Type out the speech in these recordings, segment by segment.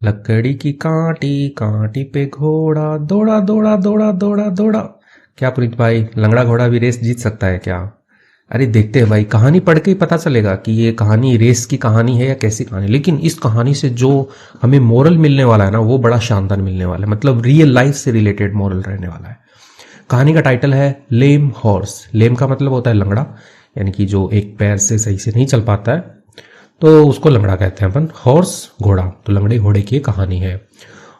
लकड़ी की कांटी कांटी पे घोड़ा दौड़ा दौड़ा दौड़ा दौड़ा दौड़ा। क्या पुनीत भाई, लंगड़ा घोड़ा भी रेस जीत सकता है क्या? अरे देखते हैं भाई, कहानी पढ़ के ही पता चलेगा कि ये कहानी रेस की कहानी है या कैसी कहानी। लेकिन इस कहानी से जो हमें मोरल मिलने वाला है ना, वो बड़ा शानदार मिलने वाला है। मतलब रियल लाइफ से रिलेटेड मोरल रहने वाला है। कहानी का टाइटल है लेम हॉर्स। लेम का मतलब होता है लंगड़ा, यानी कि जो एक पैर से सही से नहीं चल पाता है, तो उसको लंगड़ा कहते हैं अपन। हॉर्स घोड़ा, तो लंगड़े घोड़े की कहानी है।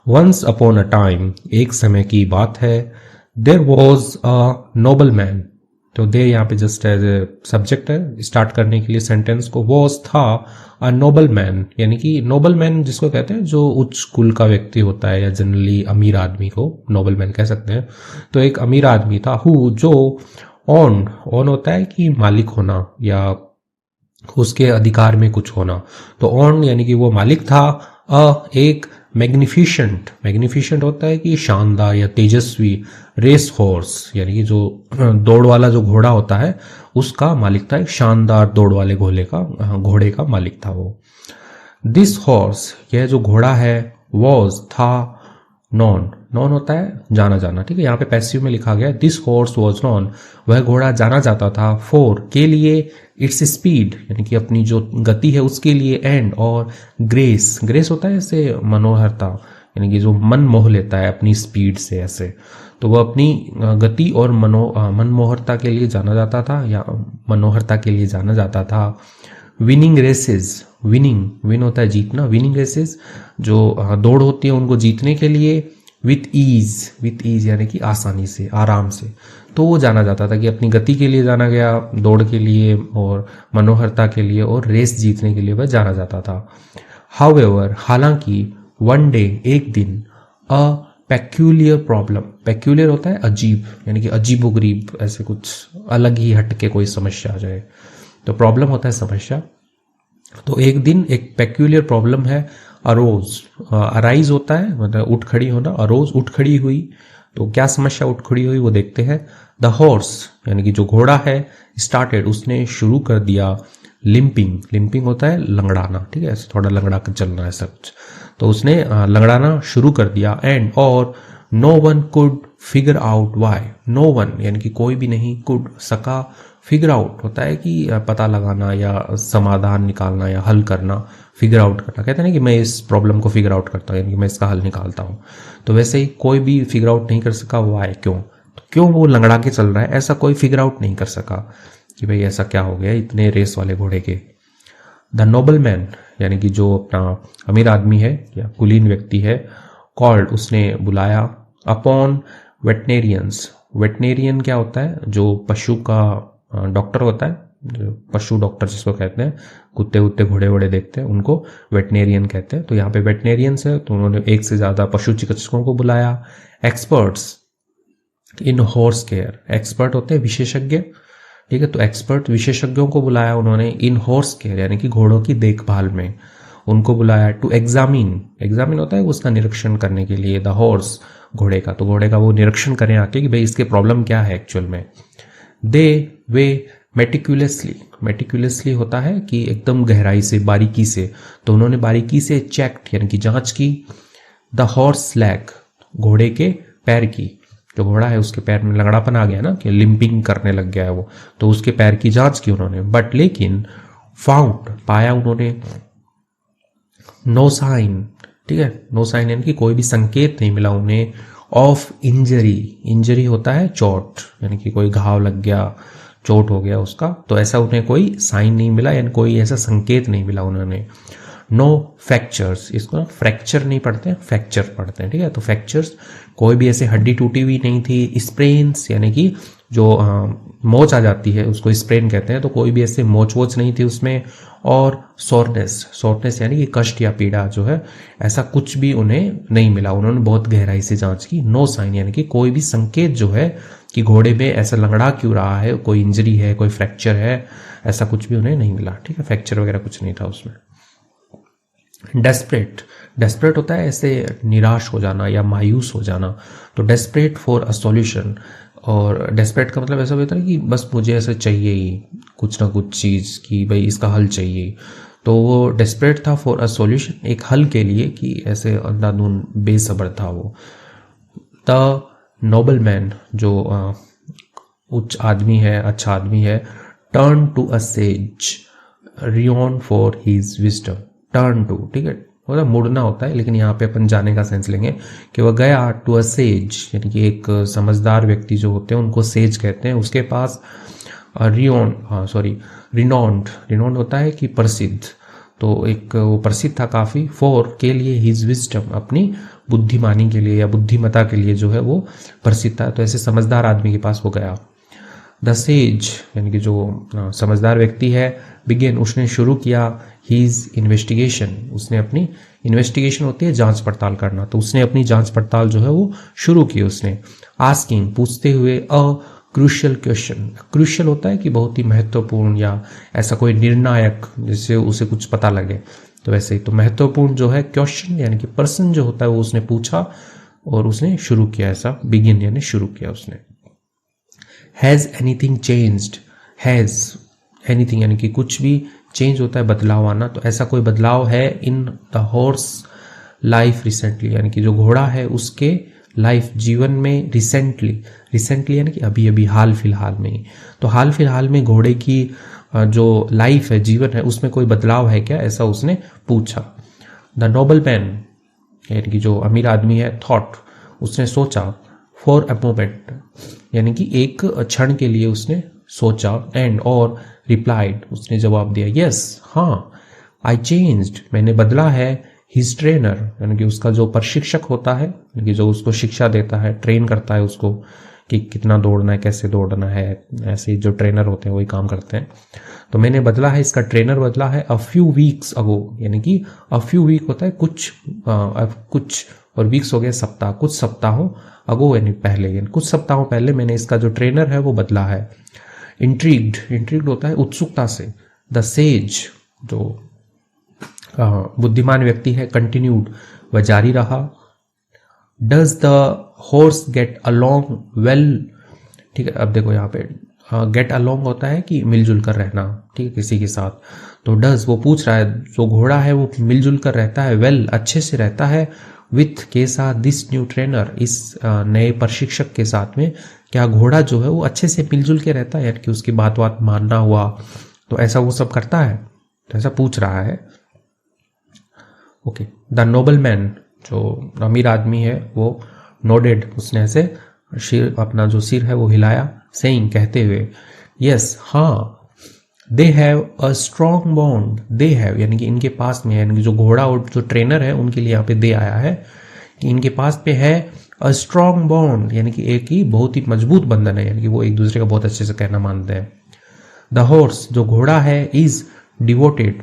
वंस अपॉन अ टाइम, एक समय की बात है। There was a noble man. तो दे यहाँ पे जस्ट एज ए सब्जेक्ट है स्टार्ट करने के लिए सेंटेंस को। वॉज था अ नोबल मैन, यानी कि नोबल मैन जिसको कहते हैं जो उच्च कुल का व्यक्ति होता है, या जनरली अमीर आदमी को नोबल मैन कह सकते हैं। तो एक अमीर आदमी था हु, जो ऑन ऑन होता है कि मालिक होना या उसके अधिकार में कुछ होना। तो ऑन यानी कि वो मालिक था एक मैग्निफिशेंट। मैग्निफिशेंट होता है कि शानदार या तेजस्वी। रेस हॉर्स यानी कि जो दौड़ वाला जो घोड़ा होता है उसका मालिक था। एक शानदार दौड़ वाले घोड़े का मालिक था वो। दिस हॉर्स, यह जो घोड़ा है, वॉज था नॉन। नॉन होता है जाना जाना, ठीक है। यहाँ पे पैसिव में लिखा गया दिस हॉर्स वॉज नॉन। वह घोड़ा जाना जाता था फॉर के लिए, इट्स स्पीड यानी कि अपनी जो गति है उसके लिए, एंड और ग्रेस। ग्रेस होता है ऐसे मनोहरता, यानी कि जो मन मोह लेता है अपनी स्पीड से ऐसे। तो वह अपनी गति और मनमोहरता के लिए जाना जाता था, या मनोहरता के लिए जाना जाता था। विनिंग रेसेस, विनिंग विन होता है जीतना। विनिंग रेसेस जो दौड़ होती है उनको जीतने के लिए। विथ ईज यानी कि आसानी से, आराम से। तो वो जाना जाता था कि अपनी गति के लिए जाना गया, दौड़ के लिए और मनोहरता के लिए, और रेस जीतने के लिए वह जाना जाता था। हाउएवर, हालांकि, वन डे, एक दिन, अ पेक्यूलियर प्रॉब्लम। पेक्यूलियर होता है अजीब, यानी कि अजीबोगरीब, ऐसे कुछ अलग ही हटके कोई समस्या आ जाए तो प्रॉब्लम होता है समस्या। तो एक दिन एक पेक्यूलियर प्रॉब्लम है। अरोज, अराइज होता है मतलब उठ खड़ी होना। अरोज उठ खड़ी हुई। तो क्या समस्या उठ खड़ी हुई वो देखते हैं। द हॉर्स यानी कि जो घोड़ा है, स्टार्टेड उसने शुरू कर दिया। लिम्पिंग, लिम्पिंग होता है लंगड़ाना, ठीक है, ऐसे थोड़ा लंगड़ा कर चलना है सब कुछ। तो उसने लंगड़ाना शुरू कर दिया। एंड और no one could figure out why. No one यानी कि कोई भी नहीं, कुड सका, फिगर आउट होता है कि पता लगाना या समाधान निकालना या हल करना। फिगर आउट करना, कहते हैं ना कि मैं इस प्रॉब्लम को फिगर आउट करता हूँ, यानी कि मैं इसका हल निकालता हूँ। तो वैसे ही कोई भी फिगर आउट नहीं कर सका। वाई, क्यों, तो क्यों वो लंगड़ा के चल रहा है, ऐसा कोई फिगर आउट नहीं कर सका कि भाई ऐसा क्या हो गया इतने रेस वाले घोड़े के। द नोबल मैन यानी कि जो अपना अमीर आदमी है या कुलीन व्यक्ति है, कॉल्ड उसने बुलाया, अपॉन वेटनेरियंस। वेटनेरियन क्या होता है, जो पशु का डॉक्टर होता है, जो पशु डॉक्टर जिसको कहते हैं, कुत्ते उत्ते घोड़े वोड़े देखते हैं उनको वेटनेरियन कहते हैं। तो यहाँ पे वेटनेरियंस है, तो उन्होंने एक से ज्यादा पशु चिकित्सकों को बुलाया। Experts in horse care, expert होते हैं विशेषज्ञ, ठीक है। तो एक्सपर्ट विशेषज्ञों को बुलाया उन्होंने इन हॉर्स केयर यानी कि घोड़ों की देखभाल में उनको बुलाया। टू एग्जामिन, एग्जामिन होता है उसका निरीक्षण करने के लिए। द हॉर्स घोड़े का, तो घोड़े का वो निरीक्षण करें आके कि भाई इसके प्रॉब्लम क्या है एक्चुअल में। दे वे मेटिकुलसली, मेटिकुलसली होता है कि एकदम गहराई से, बारीकी से। तो उन्होंने बारीकी से चेक्ड यानी कि जांच की। द हॉर्स लैग, घोड़े के पैर की, जो घोड़ा है उसके पैर में लंगड़ापन आ गया ना कि लिम्पिंग करने लग गया है वो, तो उसके पैर की जांच की उन्होंने। बट लेकिन फाउंड, पाया उन्होंने, नो साइन, ठीक है, नो साइन यानी कि कोई भी संकेत नहीं मिला उन्हें, ऑफ इंजरी। इंजरी होता है चोट, यानी कि कोई घाव लग गया, चोट हो गया उसका, तो ऐसा उन्हें कोई साइन नहीं मिला, यानी कोई ऐसा संकेत नहीं मिला उन्होंने। नो फ्रैक्चर्स, इसको ना फ्रैक्चर नहीं पढ़ते हैं, फ्रैक्चर पढ़ते हैं, ठीक है। तो फ्रैक्चर्स, कोई भी ऐसे हड्डी टूटी हुई नहीं थी। स्प्रेन्स यानी कि जो मोच आ जाती है उसको स्प्रेन कहते हैं, तो कोई भी ऐसे मोच वोच नहीं थी उसमें। और सोरनेस, सोरनेस यानी कि कष्ट या पीड़ा जो है, ऐसा कुछ भी उन्हें नहीं मिला। उन्होंने बहुत गहराई से जांच की। नो साइन यानी कि कोई भी संकेत जो है कि घोड़े में ऐसा लंगड़ा क्यों रहा है, कोई इंजरी है, कोई फ्रैक्चर है, ऐसा कुछ भी उन्हें नहीं मिला, ठीक है। फ्रैक्चर वगैरह कुछ नहीं था उसमें। डेस्परेट, डेस्परेट होता है ऐसे निराश हो जाना या मायूस हो जाना। तो डेस्परेट फॉर अ सॉल्यूशन, और डेस्परेट का मतलब ऐसा होता है कि बस मुझे ऐसा चाहिए ही कुछ ना कुछ चीज़, कि भाई इसका हल चाहिए। तो वो डेस्परेट था फॉर अ सॉल्यूशन, एक हल के लिए, कि ऐसे अंधाधुन बेसब्र था वो। द नोबल मैन, जो उच्च आदमी है, अच्छा आदमी है, turn to a sage renowned for his wisdom. Turn to, ठीक है, मतलब मुड़ना होता है, लेकिन यहाँ पे अपन जाने का सेंस लेंगे कि वह गया टू अ सेज, यानी कि एक समझदार व्यक्ति जो होते हैं उनको सेज कहते हैं, उसके पास रिनॉन्ड होता है कि प्रसिद्ध, तो एक वो प्रसिद्ध था काफ़ी, फॉर के लिए, हिज विजडम, अपनी बुद्धिमानी के लिए या बुद्धिमता के लिए जो है वो प्रसिद्ध था। तो ऐसे समझदार आदमी के पास वो गया। द सेज, यानी कि जो समझदार व्यक्ति है, बिगिन, उसने शुरू किया, हीज इन्वेस्टिगेशन, उसने अपनी इन्वेस्टिगेशन होती है जांच पड़ताल करना, तो उसने अपनी जांच पड़ताल जो है वो शुरू की उसने। आस्किंग, पूछते हुए, अ क्रूशियल क्वेश्चन, क्रूशियल होता है कि बहुत ही महत्वपूर्ण या ऐसा कोई निर्णायक जिससे उसे कुछ पता लगे, तो वैसे ही तो महत्वपूर्ण जो है क्वेश्चन, यानी कि पर्सन जो होता है वो उसने पूछा और उसने शुरू किया, ऐसा बिगिन यानी शुरू किया उसने। Has anything changed, has anything यानी कि कुछ भी, चेंज होता है बदलाव आना, तो ऐसा कोई बदलाव है in the horse life recently, यानी कि जो घोड़ा है उसके लाइफ जीवन में रिसेंटली यानी कि अभी अभी हाल फिलहाल में ही, तो हाल फिलहाल में घोड़े की जो लाइफ है, जीवन है, उसमें कोई बदलाव है क्या, ऐसा उसने पूछा। द नोबल मैन, यानी कि जो अमीर आदमी है, थॉट, उसने सोचा, फॉर अ मोमेंट, यानी कि एक क्षण के लिए उसने सोचा, एंड और रिप्लाइड, उसने जवाब दिया, यस, हाँ, आई चेंज्ड, मैंने बदला है, हिज ट्रेनर, यानी कि उसका जो प्रशिक्षक होता है, यानी कि जो उसको शिक्षा देता है, ट्रेन करता है उसको कि कितना दौड़ना है, कैसे दौड़ना है, ऐसे जो ट्रेनर होते हैं वही काम करते हैं। तो मैंने बदला है, इसका ट्रेनर बदला है, अ फ्यू वीक्स अगो, यानी कि अ फ्यू वीक होता है कुछ, और वीक्स हो गए सप्ताह, कुछ सप्ताहों, अगो यानी पहले, यानी कुछ सप्ताहों पहले मैंने इसका जो ट्रेनर है वो बदला है। इंट्रीग्ड होता है उत्सुकता से। द सेज, जो बुद्धिमान व्यक्ति है, कंटिन्यूड, वह जारी रहा। Does the horse get along well, ठीक है, अब देखो यहाँ पे गेट अलोंग होता है कि मिलजुल कर रहना, ठीक है, किसी के साथ, तो डज वो पूछ रहा है, जो घोड़ा है वो मिलजुल कर रहता है, वेल अच्छे से रहता है, विथ के साथ, दिस न्यू ट्रेनर, इस नए प्रशिक्षक के साथ में, क्या घोड़ा जो है वो अच्छे से मिलजुल के रहता है, यानी कि उसकी बात मानना हुआ, तो ऐसा वो सब करता है, तो ऐसा पूछ रहा है। ओके, द नोबल मैन, जो अमीर आदमी है, वो नोडेड, उसने ऐसे सिर, अपना जो सिर है वो हिलाया, सेइंग, कहते हुए, यस, हाँ, they have a strong bond, they have यानी कि इनके पास में, यानी कि जो घोड़ा और जो ट्रेनर है उनके लिए यहाँ पे दे आया है कि इनके पास पे है अ स्ट्रॉन्ग बॉन्ड, यानी कि एक ही बहुत ही मजबूत बंधन है, यानी कि वो एक दूसरे का बहुत अच्छे से कहना मानते हैं। द हॉर्स, जो घोड़ा है, इज डिवोटेड,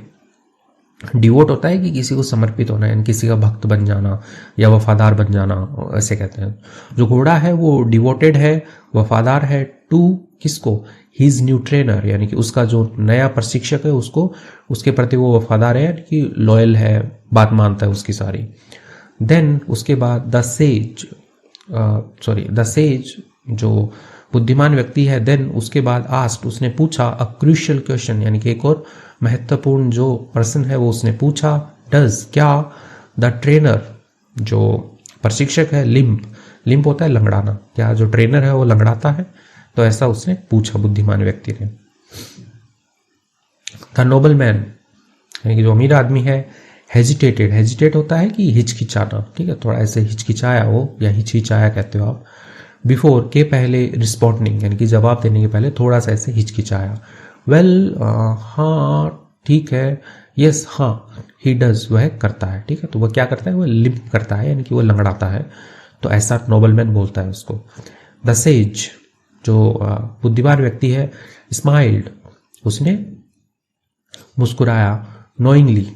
डिवोट होता है कि किसी को समर्पित होना, यानी किसी का भक्त बन जाना या वफादार बन जाना, ऐसे कहते हैं। जो घोड़ा है वो डिवोटेड है, वफादार है, टू किसको, हिज न्यू ट्रेनर, यानी कि उसका जो नया प्रशिक्षक है उसको, उसके प्रति वो वफादार है, यानी कि लॉयल है, बात मानता है उसकी सारी। देन उसके बाद द सेज, जो बुद्धिमान व्यक्ति है, देन उसके बाद आस्क्ड, उसने पूछा, अ क्रूशियल क्वेश्चन, यानी कि एक और महत्वपूर्ण जो प्रश्न है वो उसने पूछा, डज, क्या, द ट्रेनर, जो प्रशिक्षक है, लिम्प होता है लंगड़ाना, क्या जो ट्रेनर है वो लंगड़ाता है, तो ऐसा उसने पूछा बुद्धिमान व्यक्ति ने। द नोबल मैन, यानी कि जो अमीर आदमी है, हेजिटेट होता है कि हिचकिचाना, ठीक है, थोड़ा ऐसे हिचकिचाया हो या हिचकिचाया कहते हो आप, बिफोर के पहले, रिस्पॉन्डिंग यानी कि जवाब देने के पहले थोड़ा सा ऐसे हिचकिचाया, वेल, हाँ ठीक है, यस, हाँ, ही डज, वह करता है, ठीक है, तो वह क्या करता है, वह लिम्प करता है, यानी कि वह लंगड़ाता है, तो ऐसा नोबलमैन बोलता है उसको। द सेज, जो बुद्धिमान व्यक्ति है, स्माइल्ड, उसने मुस्कुराया, नोइंगली,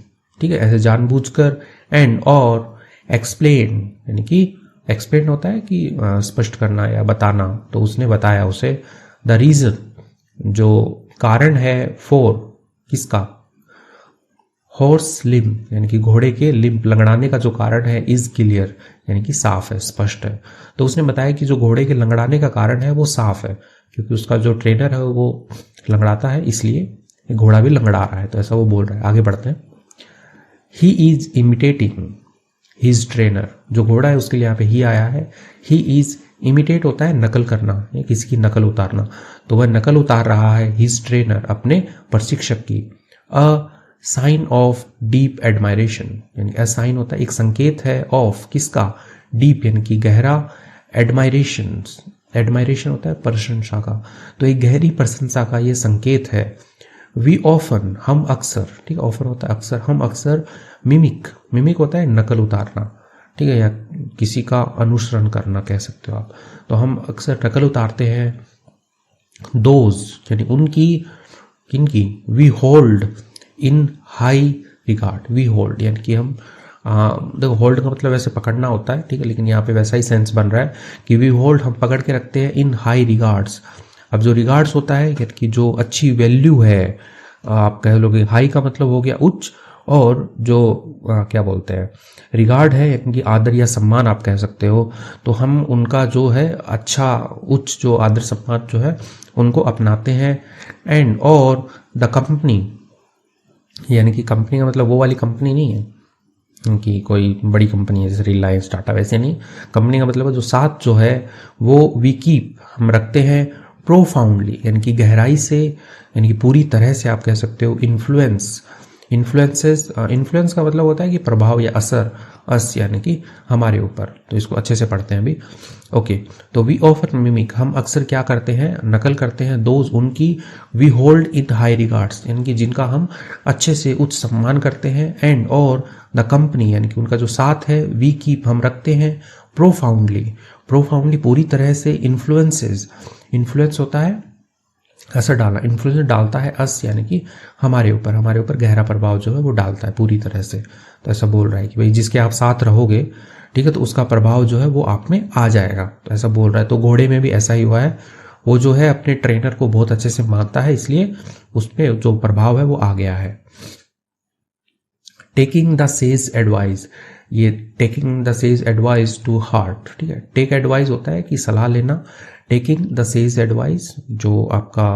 ठीक है, ऐसे जानबूझकर, एंड और एक्सप्लेन, यानी कि एक्सप्लेन होता है कि स्पष्ट करना या बताना, तो उसने बताया उसे। द रीजन, जो कारण है, फॉर किसका, हॉर्स लिम्प, यानी कि घोड़े के लिम्प लंगड़ाने का जो कारण है, इज क्लियर, यानी कि साफ है, स्पष्ट है, तो उसने बताया कि जो घोड़े के लंगड़ाने का कारण है वो साफ है, क्योंकि उसका जो ट्रेनर है वो लंगड़ाता है, इसलिए एक घोड़ा भी लंगड़ा रहा है, तो ऐसा वो बोल रहा है। आगे बढ़ते हैं। He is imitating his trainer, जो घोड़ा है उसके लिए यहाँ पे ही आया है। ही इज, इमिटेट होता है नकल करना, किसी की नकल उतारना, तो वह नकल उतार रहा है हिज ट्रेनर, अपने प्रशिक्षक की। A sign of deep admiration, यानी अ साइन होता है एक संकेत है, ऑफ किसका, डीप यानी कि गहरा, एडमायरेशन, एडमायरेशन होता है प्रशंसा का, तो एक गहरी प्रशंसा का ये संकेत है। वी ऑफन, हम अक्सर, ठीक है, ऑफन होता है अक्सर, हम अक्सर, मिमिक, मिमिक होता है नकल उतारना, ठीक है, या किसी का अनुसरण करना कह सकते हो आप, तो हम अक्सर नकल उतारते हैं। दोज यानी उनकी, किनकी, we hold in high regard, we hold यानी कि हम देखो होल्ड का मतलब वैसे पकड़ना होता है, ठीक है, लेकिन यहाँ पे वैसा ही सेंस बन रहा है कि वी होल्ड हम पकड़ के रखते हैं, इन हाई रिगार्ड्स। अब जो रिगार्ड्स होता है यानी कि जो अच्छी वैल्यू है, आप कह लो कि हाई का मतलब हो गया उच्च, और जो क्या बोलते हैं रिगार्ड है यानी कि आदर या सम्मान आप कह सकते हो, तो हम उनका जो है अच्छा उच्च जो आदर सम्मान जो है उनको अपनाते हैं। एंड और द कंपनी, यानी कि कंपनी का मतलब वो वाली कंपनी नहीं है कि कोई बड़ी कंपनी है जैसे रिलायंस टाटा, वैसे नहीं, कंपनी का मतलब जो साथ जो है वो वी कीप हम रखते हैं, प्रोफाउंडली यानी कि गहराई से, यानी कि पूरी तरह से आप कह सकते हो। इन्फ्लुएंस, इन्फ्लुएंसेस, इन्फ्लुएंस का मतलब होता है कि प्रभाव या असर, अस यानी कि हमारे ऊपर, तो इसको अच्छे से पढ़ते हैं अभी। ओके, तो वी ऑफर मिमिक, हम अक्सर क्या करते हैं, नकल करते हैं, दोज उनकी, we hold in high regards यानी कि जिनका हम अच्छे से उच्च सम्मान करते हैं। एंड और द कंपनी यानी कि उनका जो साथ है, वी कीप हम रखते हैं, प्रोफाउंडली, प्रोफाउंडली पूरी तरह से। इन्फ्लुएंसेस, इन्फ्लुएंस होता है असर डालना, इन्फ्लुएंस डालता है अस यानी कि हमारे ऊपर, हमारे ऊपर गहरा प्रभाव जो है वो डालता है पूरी तरह से। तो ऐसा बोल रहा है कि भाई जिसके आप साथ रहोगे, ठीक है, तो उसका प्रभाव जो है वो आप में आ जाएगा, तो ऐसा बोल रहा है। तो घोड़े में भी ऐसा ही हुआ है, वो जो है अपने ट्रेनर को बहुत अच्छे से मानता है, इसलिए उसमें जो प्रभाव है वो आ गया है। टेकिंग द सेज एडवाइस, ये taking the sage advice to heart, ठीक है, टेक एडवाइस होता है कि सलाह लेना, टेकिंग द सेज एडवाइस जो आपका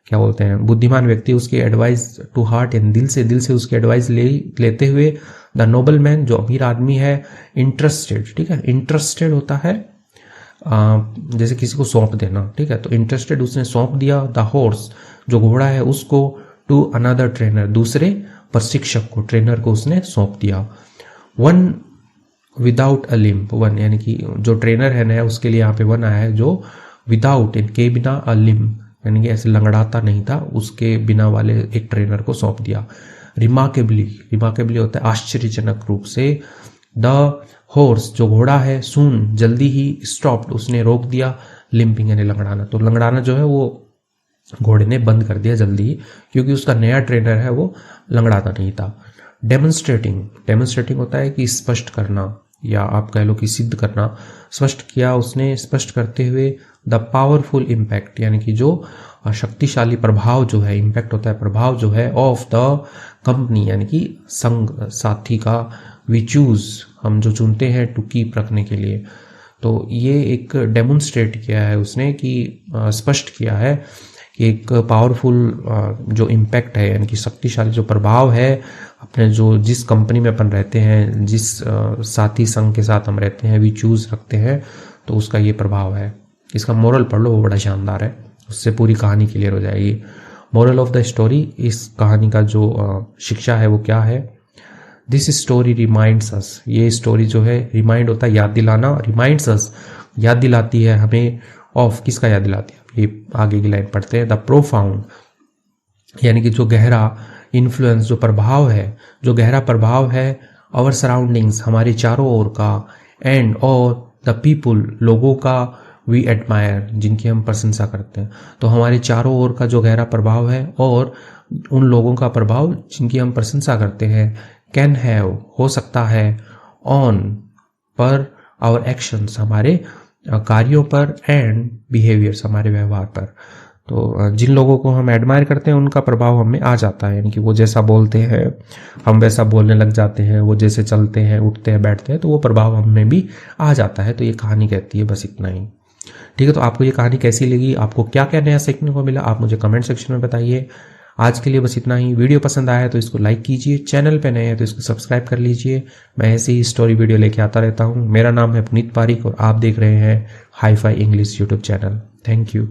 क्या बोलते हैं बुद्धिमान व्यक्ति, उसकी एडवाइस टू हार्ट यानी दिल से उसकी एडवाइस लेते हुए। द नोबल मैन जो अमीर आदमी है, इंटरेस्टेड, ठीक है, इंटरेस्टेड होता है जैसे किसी को सौंप देना, ठीक है, तो इंटरेस्टेड उसने सौंप दिया, द हॉर्स जो घोड़ा है उसको, टू अनदर ट्रेनर दूसरे प्रशिक्षक को, ट्रेनर को उसने सौंप दिया। One without a limb, one यानी कि जो ट्रेनर है नया उसके लिए यहाँ पे वन आया है, जो विदाउट इनके बिना, अ लिम्ब यानी कि ऐसे लंगड़ाता नहीं था, उसके बिना वाले एक ट्रेनर को सौंप दिया। रिमार्केबली, रिमार्केबली होता है आश्चर्यजनक रूप से। द हॉर्स जो घोड़ा है, सून जल्दी ही, स्टॉप्ड उसने रोक दिया, लिम्पिंग यानी लंगड़ाना, तो लंगड़ाना जो है वो घोड़े ने बंद कर दिया जल्दी ही, क्योंकि उसका नया ट्रेनर है वो लंगड़ाता नहीं था। डेमोन्स्ट्रेटिंग, डेमोन्स्ट्रेटिंग होता है कि स्पष्ट करना या आप कह लो कि सिद्ध करना, स्पष्ट किया उसने, स्पष्ट करते हुए। द पावरफुल इम्पैक्ट यानी कि जो शक्तिशाली प्रभाव जो है, इम्पैक्ट होता है प्रभाव जो है, ऑफ द कंपनी यानी कि संग साथी का, वी चूज हम जो चुनते हैं, टू कीप रखने के लिए। तो ये एक डेमोन्स्ट्रेट किया है उसने कि स्पष्ट किया है कि एक पावरफुल जो इम्पैक्ट है यानी कि शक्तिशाली जो प्रभाव है अपने जो जिस कंपनी में अपन रहते हैं, जिस साथी संघ के साथ हम रहते हैं, वी चूज रखते हैं, तो उसका ये प्रभाव है। इसका मोरल पढ़ लो, वो बड़ा शानदार है, उससे पूरी कहानी क्लियर हो जाएगी। मोरल ऑफ द स्टोरी, इस कहानी का जो शिक्षा है वो क्या है। दिस स्टोरी रिमाइंड्स अस, ये स्टोरी जो है, रिमाइंड होता है याद दिलाना, रिमाइंड्स अस याद दिलाती है हमें, ऑफ किसका याद दिलाती है, ये आगे की लाइन पढ़ते हैं। द प्रोफाउंड यानी कि जो गहरा, इन्फ्लुएंस जो प्रभाव है, जो गहरा प्रभाव है, आवर सराउंडिंग्स हमारे चारों ओर का, एंड और द पीपुल लोगों का, वी एडमायर जिनकी हम प्रशंसा करते हैं, तो हमारे चारों ओर का जो गहरा प्रभाव है और उन लोगों का प्रभाव जिनकी हम प्रशंसा करते हैं, कैन हैव हो सकता है, ऑन पर, आवर एक्शंस हमारे कार्यों पर, एंड बिहेवियर्स हमारे व्यवहार पर। तो जिन लोगों को हम एडमायर करते हैं उनका प्रभाव हमें आ जाता है, यानी कि वो जैसा बोलते हैं हम वैसा बोलने लग जाते हैं, वो जैसे चलते हैं, उठते हैं, बैठते हैं, तो वो प्रभाव हमें भी आ जाता है। तो ये कहानी कहती है, बस इतना ही, ठीक है। तो आपको ये कहानी कैसी लगी, आपको क्या क्या नया सीखने को मिला, आप मुझे कमेंट सेक्शन में बताइए। आज के लिए बस इतना ही। वीडियो पसंद आया है तो इसको लाइक कीजिए, चैनल पे नए हैं तो इसको सब्सक्राइब कर लीजिए। मैं ऐसे ही स्टोरी वीडियो लेके आता रहता हूँ। मेरा नाम है पुनीत पारिक और आप देख रहे हैं hi fi English YouTube channel. Thank you.